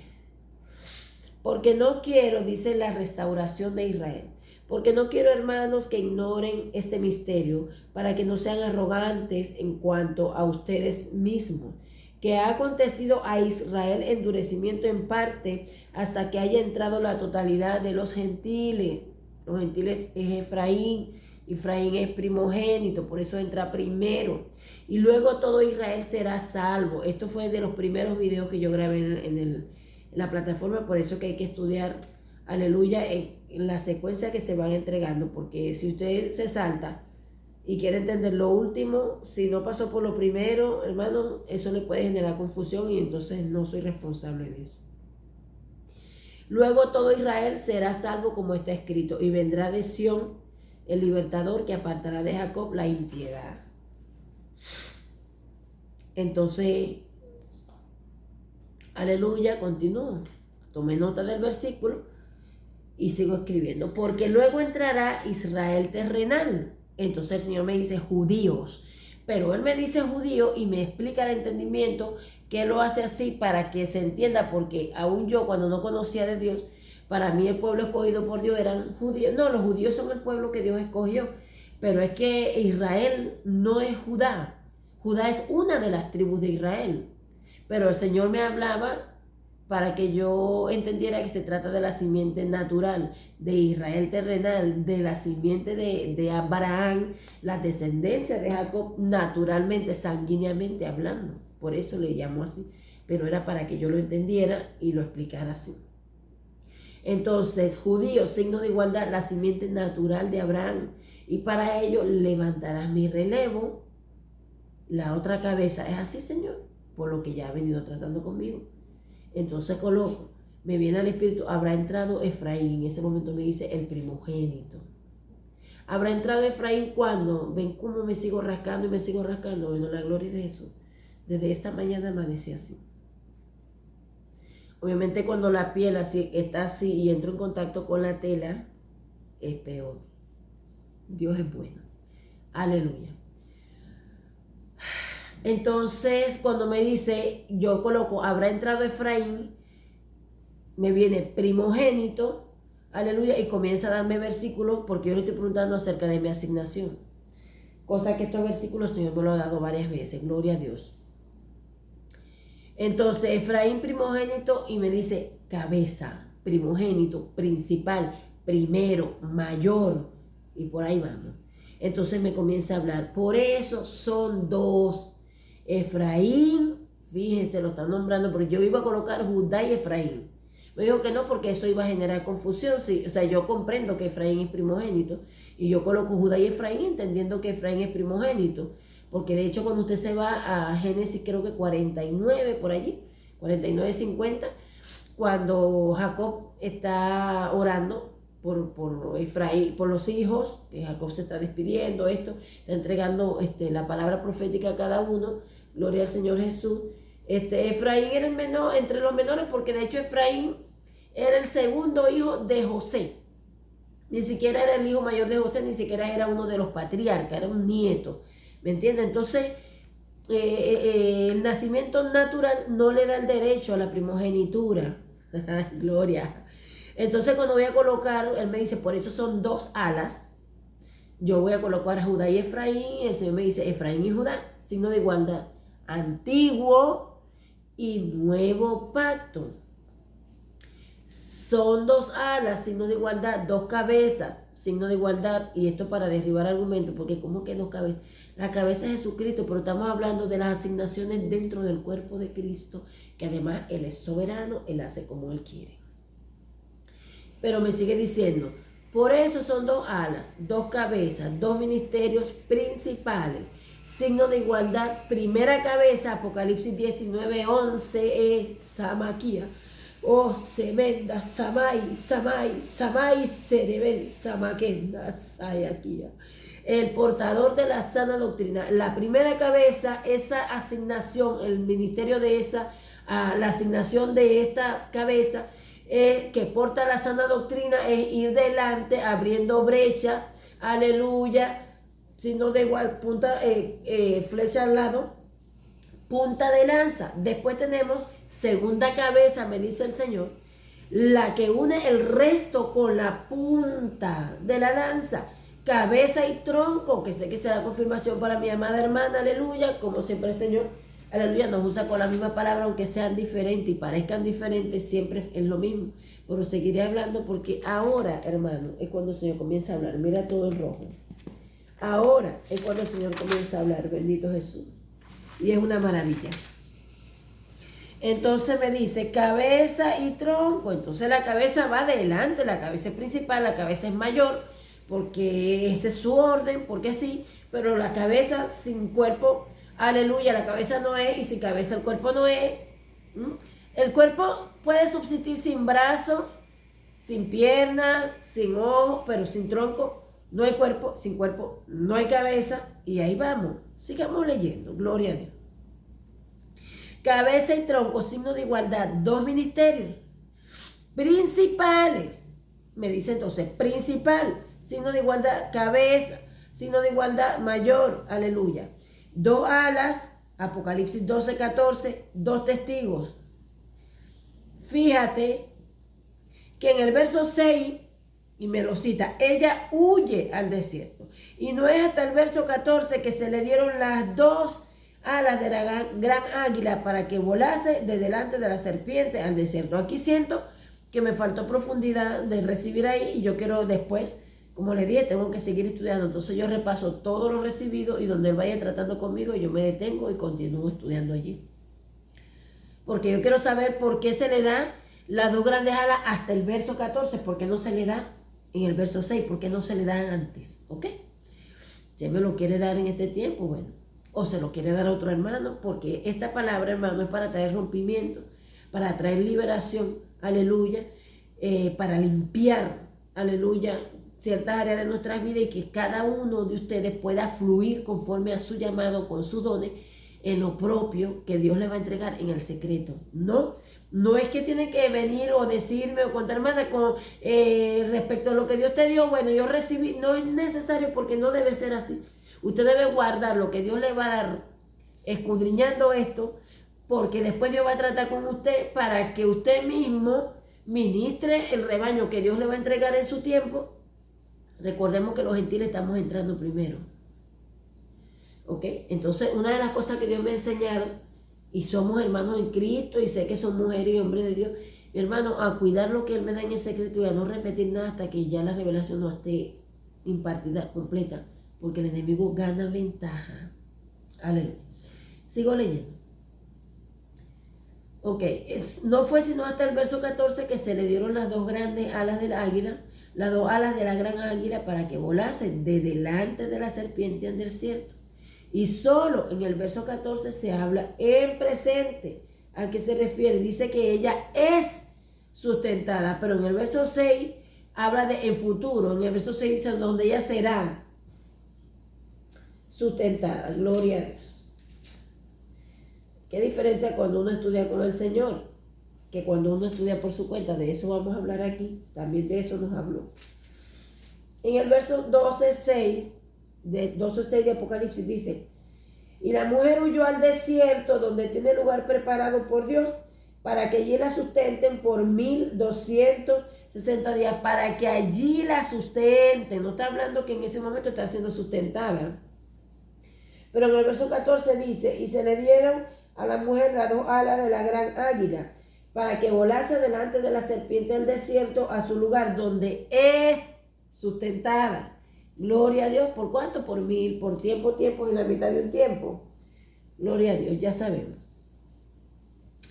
porque no quiero, dice la restauración de Israel, porque no quiero, hermanos, que ignoren este misterio, para que no sean arrogantes en cuanto a ustedes mismos, que ha acontecido a Israel endurecimiento en parte hasta que haya entrado la totalidad de los gentiles. Los gentiles es Efraín. Efraín es primogénito, por eso entra primero. Y luego todo Israel será salvo. Esto fue de los primeros videos que yo grabé en la plataforma, por eso que hay que estudiar, aleluya, en la secuencia que se van entregando, porque si usted se salta y quiere entender lo último, si no pasó por lo primero, hermano, eso le puede generar confusión y entonces no soy responsable de eso. Luego todo Israel será salvo como está escrito, y vendrá de Sión el libertador que apartará de Jacob la impiedad. Entonces, aleluya, continúo. Tomé nota del versículo y sigo escribiendo. Porque luego entrará Israel terrenal. Entonces el Señor me dice judíos. Pero Él me dice judío y me explica el entendimiento que lo hace así para que se entienda. Porque aún yo, cuando no conocía de Dios, para mí el pueblo escogido por Dios eran judíos. No, los judíos son el pueblo que Dios escogió. Pero es que Israel no es Judá. Judá es una de las tribus de Israel. Pero el Señor me hablaba para que yo entendiera que se trata de la simiente natural de Israel terrenal, de la simiente de Abraham, la descendencia de Jacob, naturalmente, sanguíneamente hablando. Por eso le llamo así. Pero era para que yo lo entendiera y lo explicara así. Entonces, judíos, signo de igualdad, la simiente natural de Abraham. Y para ello levantarás mi relevo. La otra cabeza es así, Señor, por lo que ya ha venido tratando conmigo. Entonces coloco, me viene al espíritu, habrá entrado Efraín. En ese momento me dice el primogénito. Habrá entrado Efraín cuando, ven cómo me sigo rascando y me sigo rascando. Bueno, la gloria de Jesús. Desde esta mañana amanecí así. Obviamente cuando la piel así, está así y entro en contacto con la tela, es peor. Dios es bueno. Aleluya. Entonces, cuando me dice, yo coloco, habrá entrado Efraín, me viene primogénito, aleluya, y comienza a darme versículos porque yo le estoy preguntando acerca de mi asignación. Cosa que estos versículos el Señor me lo ha dado varias veces, gloria a Dios. Entonces, Efraín primogénito y me dice cabeza, primogénito, principal, primero, mayor, y por ahí vamos. Entonces me comienza a hablar, por eso son dos. Efraín, fíjense, lo están nombrando, porque yo iba a colocar Judá y Efraín. Me dijo que no, porque eso iba a generar confusión. Sí, o sea, yo comprendo que Efraín es primogénito, y yo coloco Judá y Efraín entendiendo que Efraín es primogénito. Porque de hecho cuando usted se va a Génesis, creo que 49 por allí, 49, 50, cuando Jacob está orando por Efraín, por los hijos, que Jacob se está despidiendo, está entregando la palabra profética a cada uno, gloria al Señor Jesús. Efraín era el menor, entre los menores, porque de hecho Efraín era el segundo hijo de José. Ni siquiera era el hijo mayor de José, ni siquiera era uno de los patriarcas, era un nieto. ¿Me entiende? Entonces, el nacimiento natural no le da el derecho a la primogenitura. Gloria. Entonces, cuando voy a colocar, él me dice, por eso son dos alas. Yo voy a colocar a Judá y Efraín. El Señor me dice, Efraín y Judá, signo de igualdad. Antiguo y nuevo pacto. Son dos alas, signo de igualdad, dos cabezas, signo de igualdad. Y esto para derribar argumentos, porque ¿cómo que dos cabezas? La cabeza es Jesucristo, pero estamos hablando de las asignaciones dentro del cuerpo de Cristo, que además Él es soberano, Él hace como Él quiere. Pero me sigue diciendo, por eso son dos alas, dos cabezas, dos ministerios principales, signo de igualdad, primera cabeza, Apocalipsis 19, 11, Samaquía. Oh, semenda, samai, samai, samai, cerebel, samaquenda, sayaquía. El portador de la sana doctrina. La primera cabeza, esa asignación, el ministerio de esa, la asignación de esta cabeza que porta la sana doctrina es ir delante, abriendo brecha, aleluya, sino de igual punta, flecha al lado, punta de lanza. Después tenemos segunda cabeza, me dice el Señor, la que une el resto con la punta de la lanza. Cabeza y tronco, que sé que será confirmación para mi amada hermana, aleluya, como siempre el Señor, aleluya, nos usa con la misma palabra, aunque sean diferentes y parezcan diferentes, siempre es lo mismo, pero seguiré hablando porque ahora, hermano, es cuando el Señor comienza a hablar, mira todo en rojo, ahora es cuando el Señor comienza a hablar, bendito Jesús, y es una maravilla. Entonces me dice cabeza y tronco, entonces la cabeza va adelante, la cabeza es principal, la cabeza es mayor, porque ese es su orden, porque sí, pero la cabeza sin cuerpo, aleluya, la cabeza no es, y sin cabeza el cuerpo no es. El cuerpo puede subsistir sin brazos, sin piernas, sin ojos, pero sin tronco no hay cuerpo, sin cuerpo no hay cabeza, y ahí vamos, sigamos leyendo, gloria a Dios. Cabeza y tronco, signo de igualdad, dos ministerios principales, me dice entonces, principal, signo de igualdad, cabeza, signo de igualdad mayor, aleluya. Dos alas, Apocalipsis 12, 14, dos testigos. Fíjate que en el verso 6, y me lo cita, ella huye al desierto. Y no es hasta el verso 14 que se le dieron las dos alas de la gran águila para que volase de delante de la serpiente al desierto. Aquí siento que me faltó profundidad de recibir ahí, y yo quiero después, como le dije, tengo que seguir estudiando. Entonces yo repaso todo lo recibido, y donde él vaya tratando conmigo, yo me detengo y continúo estudiando allí. Porque yo quiero saber por qué se le da las dos grandes alas hasta el verso 14, por qué no se le da en el verso 6, por qué no se le da antes, ¿ok? Si me lo quiere dar en este tiempo, bueno, o se lo quiere dar a otro hermano, porque esta palabra, hermano, es para traer rompimiento, para traer liberación, aleluya, para limpiar, aleluya, ciertas áreas de nuestras vidas, y que cada uno de ustedes pueda fluir conforme a su llamado, con sus dones, en lo propio que Dios le va a entregar en el secreto. No es que tiene que venir o decirme o contar, hermana, con respecto a lo que Dios te dio, bueno, yo recibí. No es necesario, porque no debe ser así. Usted debe guardar lo que Dios le va a dar, escudriñando esto, porque después Dios va a tratar con usted para que usted mismo ministre el rebaño que Dios le va a entregar en su tiempo. Recordemos que los gentiles estamos entrando primero. ¿Ok? Entonces, una de las cosas que Dios me ha enseñado, y somos hermanos en Cristo, y sé que son mujeres y hombres de Dios, mi hermano, a cuidar lo que Él me da en el secreto y a no repetir nada hasta que ya la revelación no esté impartida, completa, porque el enemigo gana ventaja. Aleluya. Sigo leyendo. Ok, no fue sino hasta el verso 14 que se le dieron las dos grandes alas del águila, las dos alas de la gran águila para que volase de delante de la serpiente en el desierto. Y solo en el verso 14 se habla en presente. ¿A qué se refiere? Dice que ella es sustentada, pero en el verso 6 habla de en futuro. En el verso 6 dice donde ella será sustentada. Gloria a Dios. ¿Qué diferencia cuando uno estudia con el Señor? Que cuando uno estudia por su cuenta. De eso vamos a hablar aquí. También de eso nos habló. En el verso 12:6 de Apocalipsis dice: y la mujer huyó al desierto donde tiene lugar preparado por Dios para que allí la sustenten por 1260 días, para que allí la sustenten. No está hablando que en ese momento está siendo sustentada. Pero en el verso 14 dice: y se le dieron a la mujer las dos alas de la gran águila para que volase delante de la serpiente del desierto a su lugar donde es sustentada. Gloria a Dios. ¿Por cuánto? Por 1000, por tiempo y la mitad de un tiempo. Gloria a Dios, ya sabemos.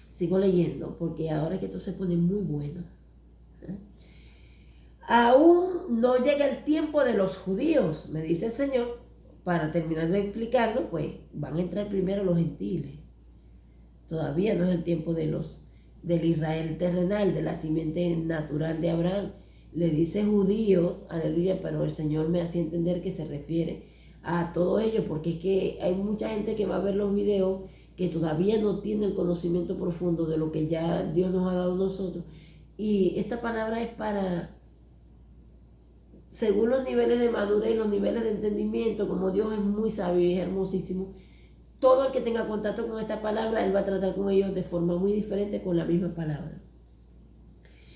Sigo leyendo porque ahora es que esto se pone muy bueno. Aún no llega el tiempo de los judíos, me dice el Señor. Para terminar de explicarlo, pues van a entrar primero los gentiles. Todavía no es el tiempo del Israel terrenal, de la simiente natural de Abraham. Le dice judíos, aleluya, pero el Señor me hace entender que se refiere a todo ello, porque es que hay mucha gente que va a ver los videos que todavía no tiene el conocimiento profundo de lo que ya Dios nos ha dado a nosotros. Y esta palabra es para, según los niveles de madurez y los niveles de entendimiento, como Dios es muy sabio y es hermosísimo, todo el que tenga contacto con esta palabra, Él va a tratar con ellos de forma muy diferente con la misma palabra.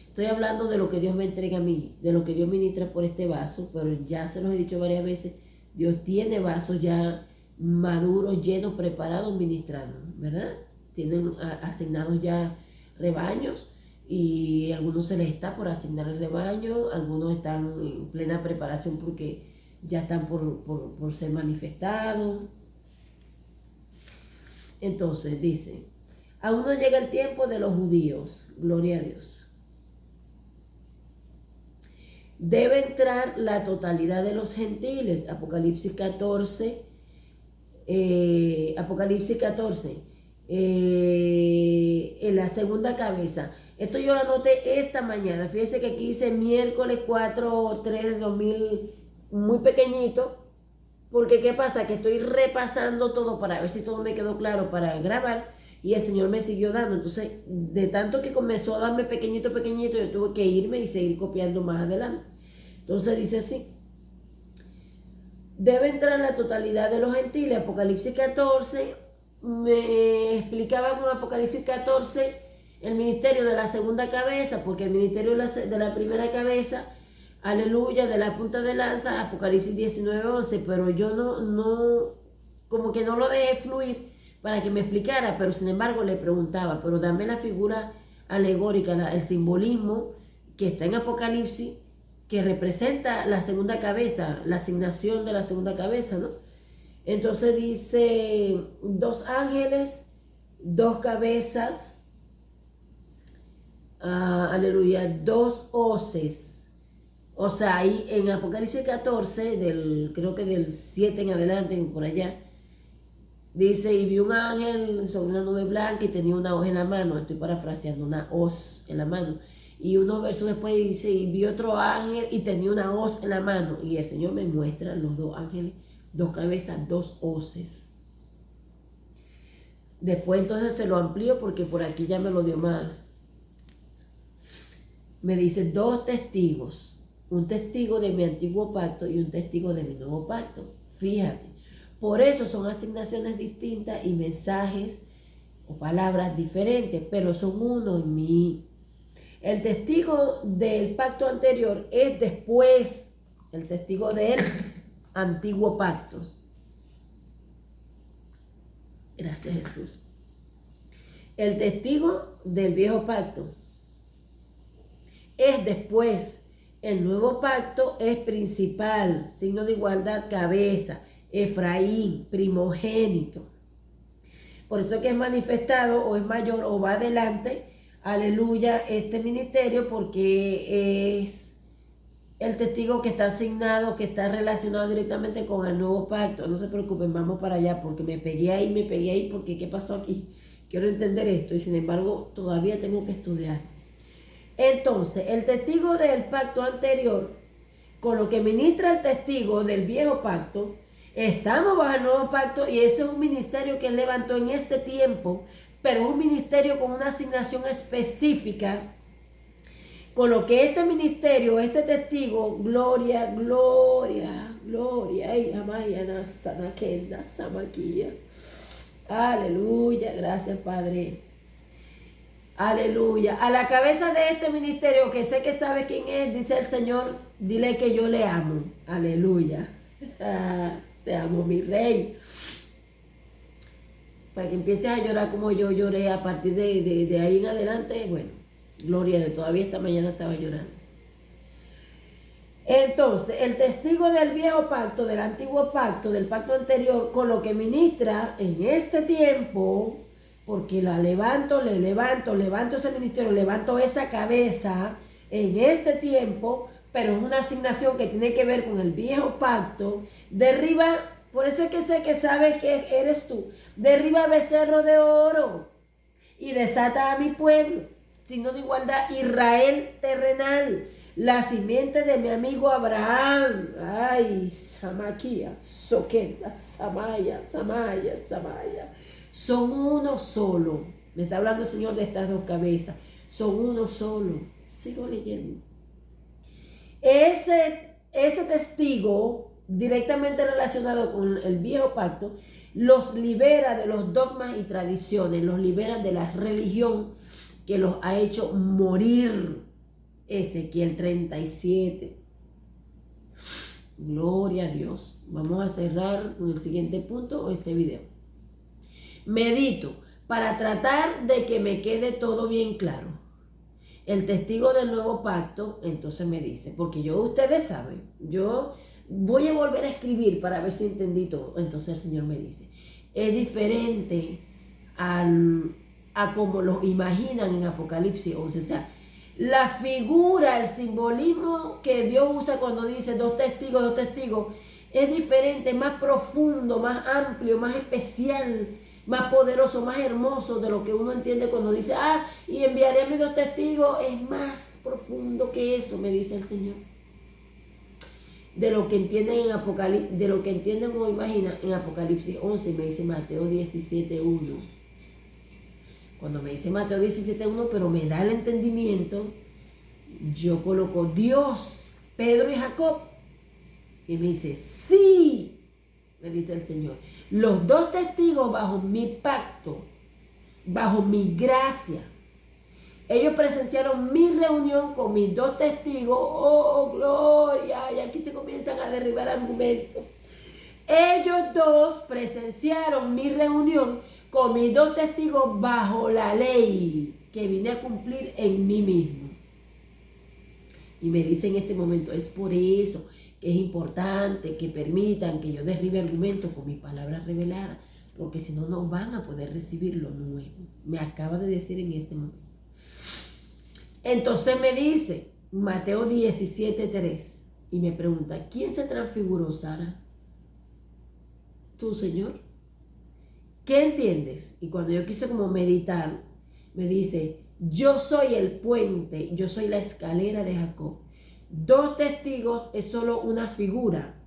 Estoy hablando de lo que Dios me entrega a mí, de lo que Dios ministra por este vaso, pero ya se los he dicho varias veces, Dios tiene vasos ya maduros, llenos, preparados, ministrando, ¿verdad? Tienen asignados ya rebaños y a algunos se les está por asignar el rebaño, algunos están en plena preparación porque ya están por ser manifestados. Entonces dice, aún no llega el tiempo de los judíos, gloria a Dios. Debe entrar la totalidad de los gentiles. Apocalipsis 14. En la segunda cabeza. Esto yo lo anoté esta mañana. Fíjense que aquí dice miércoles 4/3 de 2000, muy pequeñito. Porque ¿qué pasa? Que estoy repasando todo para ver si todo me quedó claro para grabar. Y el Señor me siguió dando. Entonces, de tanto que comenzó a darme pequeñito, yo tuve que irme y seguir copiando más adelante. Entonces dice así: debe entrar la totalidad de los gentiles. Apocalipsis 14, me explicaba con Apocalipsis 14 el ministerio de la segunda cabeza, porque el ministerio de la primera cabeza, aleluya, de la punta de lanza, Apocalipsis 19:11, pero yo no, como que no lo dejé fluir para que me explicara, pero sin embargo le preguntaba, pero dame la figura alegórica, el simbolismo que está en Apocalipsis, que representa la segunda cabeza, la asignación de la segunda cabeza, ¿no? Entonces dice, 2 ángeles, 2 cabezas, aleluya, 2 hoces. O sea, ahí en Apocalipsis 14, creo que del 7 en adelante, por allá, dice, y vi un ángel sobre una nube blanca y tenía una hoz en la mano. Estoy parafraseando, una hoz en la mano. Y unos versos después dice, y vi otro ángel y tenía una hoz en la mano. Y el Señor me muestra los 2 ángeles, 2 cabezas, 2 hoces. Después entonces se lo amplío porque por aquí ya me lo dio más. Me dice 2 testigos. Un testigo de mi antiguo pacto y un testigo de mi nuevo pacto. Fíjate. Por eso son asignaciones distintas y mensajes o palabras diferentes, pero son uno en mí. El testigo del pacto anterior es después el testigo del antiguo pacto. Gracias, Jesús. El testigo del viejo pacto es después. El nuevo pacto es principal, signo de igualdad, cabeza, Efraín, primogénito. Por eso que es manifestado o es mayor o va adelante, aleluya, este ministerio, porque es el testigo que está asignado, que está relacionado directamente con el nuevo pacto. No se preocupen, vamos para allá, porque me pegué ahí, porque ¿qué pasó aquí? Quiero entender esto y sin embargo todavía tengo que estudiar. Entonces, el testigo del pacto anterior, con lo que ministra el testigo del viejo pacto, estamos bajo el nuevo pacto y ese es un ministerio que él levantó en este tiempo, pero es un ministerio con una asignación específica, con lo que este ministerio, este testigo, gloria, ay, amaya, sanakenda, samaquilla, aleluya, gracias Padre. Aleluya. A la cabeza de este ministerio, que sé que sabe quién es, dice el Señor, dile que yo le amo. Aleluya. Te amo, mi rey. Para que empieces a llorar como yo lloré a partir de ahí en adelante, bueno, gloria a Dios, todavía esta mañana estaba llorando. Entonces, el testigo del viejo pacto, del antiguo pacto, del pacto anterior, con lo que ministra en este tiempo, porque levanto ese ministerio, levanto esa cabeza en este tiempo, pero es una asignación que tiene que ver con el viejo pacto. Derriba, por eso es que sé que sabes que eres tú, derriba becerro de oro y desata a mi pueblo, signo de igualdad, Israel terrenal, la simiente de mi amigo Abraham. Ay, Samaquía, Soquenda, Samaya. Son uno solo. Me está hablando el Señor de estas dos cabezas. Son uno solo. Sigo leyendo. Ese testigo directamente relacionado con el viejo pacto los libera de los dogmas y tradiciones, los libera de la religión que los ha hecho morir. Ezequiel 37. Gloria a Dios. Vamos a cerrar con el siguiente punto este video. Medito para tratar de que me quede todo bien claro. El testigo del nuevo pacto entonces me dice, porque ustedes saben, yo voy a volver a escribir para ver si entendí todo. Entonces el Señor me dice, es diferente a como lo imaginan en Apocalipsis 11. O sea, la figura, el simbolismo que Dios usa cuando dice dos testigos, es diferente, más profundo, más amplio, más especial, más poderoso, más hermoso de lo que uno entiende cuando dice, y enviaré a mis dos testigos. Es más profundo que eso, me dice el Señor. De lo que entienden en Apocalipsis, de lo que entienden o imaginan en Apocalipsis 11, me dice Mateo 17:1. Cuando me dice Mateo 17:1, pero me da el entendimiento, yo coloco Dios, Pedro y Jacob. Y me dice, sí, me dice el Señor, los dos testigos bajo mi pacto, bajo mi gracia, ellos presenciaron mi reunión con mis dos testigos. Oh, gloria, y aquí se comienzan a derribar argumentos. Ellos dos presenciaron mi reunión con mis dos testigos bajo la ley que vine a cumplir en mí mismo. Y me dice en este momento, es por eso que es importante que permitan que yo derribe argumentos con mis palabras reveladas, porque si no, no van a poder recibir lo nuevo. Me acaba de decir en este momento. Entonces me dice, Mateo 17:3, y me pregunta, ¿quién se transfiguró, Sara? ¿Tú, Señor? ¿Qué entiendes? Y cuando yo quise como meditar, me dice, yo soy el puente, yo soy la escalera de Jacob. Dos testigos es solo una figura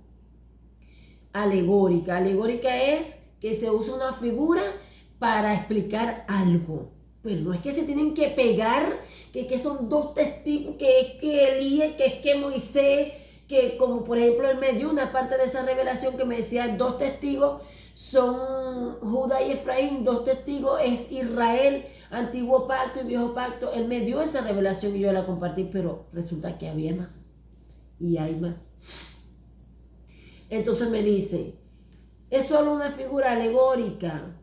alegórica. Alegórica es que se usa una figura para explicar algo. Pero no es que se tienen que pegar, que son dos testigos, que es que Elías, que es que Moisés, que como por ejemplo él me dio una parte de esa revelación que me decía dos testigos son Judá y Efraín, dos testigos, es Israel, antiguo pacto y viejo pacto. Él me dio esa revelación y yo la compartí, pero resulta que había más y hay más. Entonces me dice, es solo una figura alegórica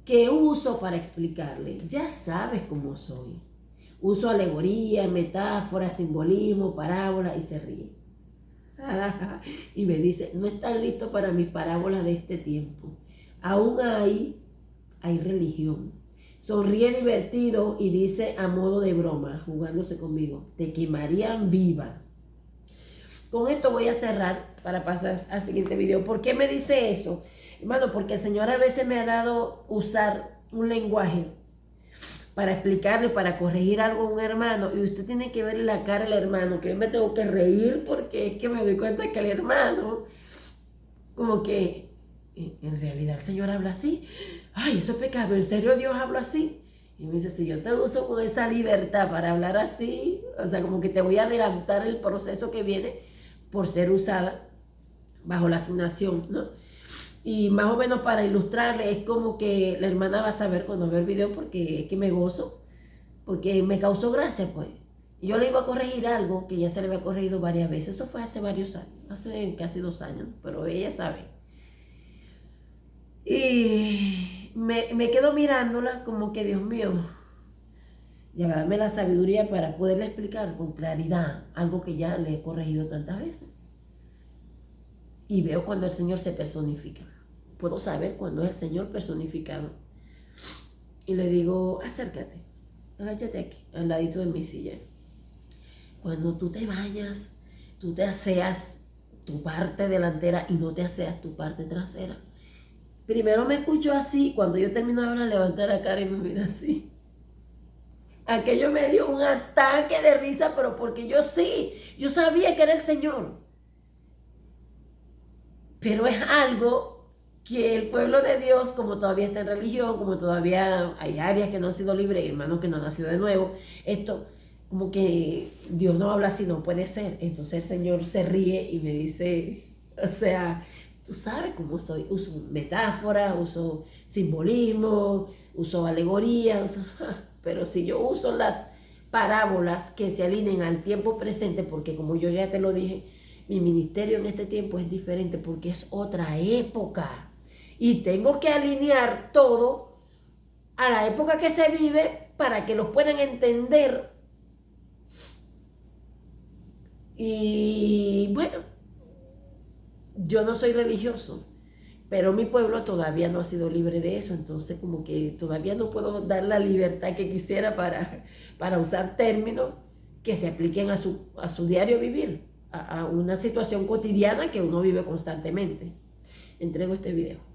que uso para explicarle. Ya sabes cómo soy. Uso alegoría, metáfora, simbolismo, parábola y se ríe. Y me dice, no están listos para mis parábolas de este tiempo. Aún hay religión. Sonríe divertido y dice a modo de broma, jugándose conmigo, te quemarían viva. Con esto voy a cerrar para pasar al siguiente video. ¿Por qué me dice eso? Hermano, porque el Señor a veces me ha dado usar un lenguaje para explicarle, para corregir algo a un hermano, y usted tiene que verle la cara al hermano, que yo me tengo que reír porque es que me doy cuenta que el hermano, como que, en realidad el Señor habla así. Ay, eso es pecado, ¿en serio Dios habla así? Y me dice, si yo te uso con esa libertad para hablar así, o sea, como que te voy a adelantar el proceso que viene por ser usada bajo la asignación, ¿no? Y más o menos para ilustrarle, es como que la hermana va a saber cuando ve el video porque es que me gozo, porque me causó gracia, pues. Y yo le iba a corregir algo que ya se le había corregido varias veces. Eso fue hace varios años, hace casi 2 años, pero ella sabe. Y me quedo mirándola como que, Dios mío, ya dame la sabiduría para poderle explicar con claridad algo que ya le he corregido tantas veces. Y veo cuando el Señor se personifica. Puedo saber cuando es el Señor personificado. Y le digo, acércate, agáchate aquí, al ladito de mi silla. Cuando tú te bañas, tú te aseas tu parte delantera y no te aseas tu parte trasera. Primero me escucho así, cuando yo termino de hablar, levanta la cara y me mira así. Aquello me dio un ataque de risa, pero porque yo sabía que era el Señor. Pero es algo que el pueblo de Dios, como todavía está en religión, como todavía hay áreas que no han sido libres, hermanos que no han nacido de nuevo, esto como que Dios no habla así, no puede ser. Entonces el Señor se ríe y me dice, o sea, tú sabes cómo soy, uso metáfora, uso simbolismo, uso alegoría, pero si yo uso las parábolas que se alineen al tiempo presente, porque como yo ya te lo dije, mi ministerio en este tiempo es diferente porque es otra época. Y tengo que alinear todo a la época que se vive para que los puedan entender. Y bueno, yo no soy religioso, pero mi pueblo todavía no ha sido libre de eso. Entonces como que todavía no puedo dar la libertad que quisiera para usar términos que se apliquen a su diario vivir, a una situación cotidiana que uno vive constantemente. Entrego este video.